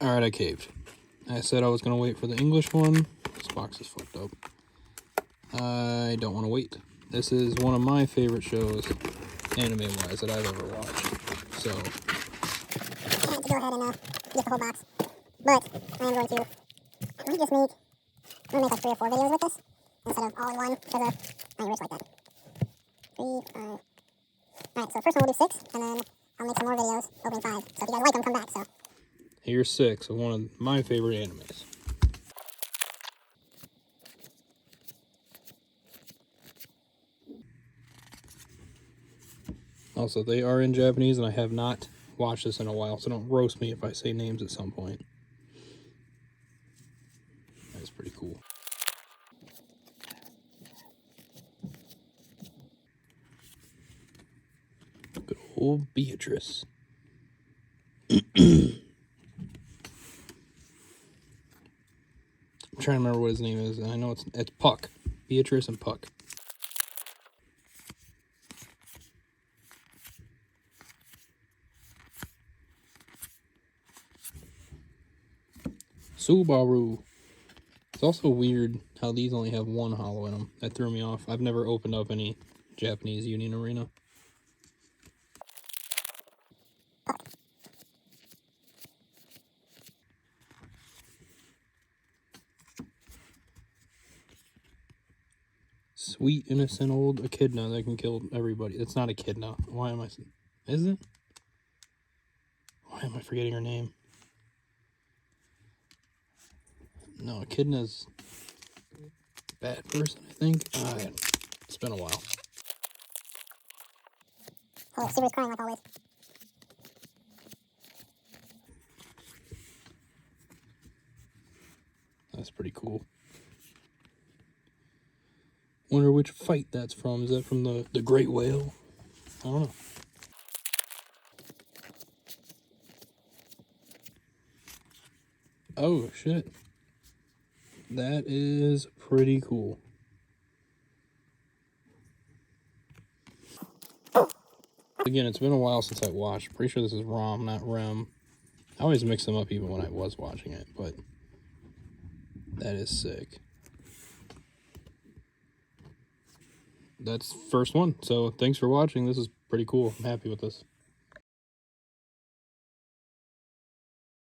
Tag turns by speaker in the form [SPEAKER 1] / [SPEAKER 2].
[SPEAKER 1] Alright, I caved. I said I was going to wait for the English one. This box is fucked up. I don't want to wait. This is one of my favorite shows, anime-wise, that I've ever watched. So,
[SPEAKER 2] I have to go ahead and get the whole box. But I am going to, I might just make, I'm going to make like 3 or 4 videos with this, instead of all in one, because I ain't rich like that. 3, 5. Alright, so first one we'll do 6, and then I'll make some more videos opening 5. So if you guys like them, come back, so.
[SPEAKER 1] here's 6 of one of my favorite animes. Also, they are in Japanese, and I have not watched this in a while, so don't roast me if I say names at some point. That's pretty cool. Good old Beatrice. I'm trying to remember what his name is. I know it's Puck. Beatrice and Puck. Subaru. It's also weird how these only have 1 holo in them. That threw me off. I've never opened up any Japanese Union Arena. Sweet, innocent old echidna that can kill everybody. It's not echidna. Why am I... Is it? Why am I forgetting her name? No, echidna's a bad person, I think. It's been a while.
[SPEAKER 2] Oh, Subaru's crying like always.
[SPEAKER 1] That's pretty cool. Wonder which fight that's from. Is that from the Great Whale? I don't know. Oh, shit. That is pretty cool. Again, it's been a while since I watched. Pretty sure this is ROM, not REM. I always mix them up even when I was watching it, but that is sick. That's first one. So thanks for watching. This is pretty cool. I'm happy with this.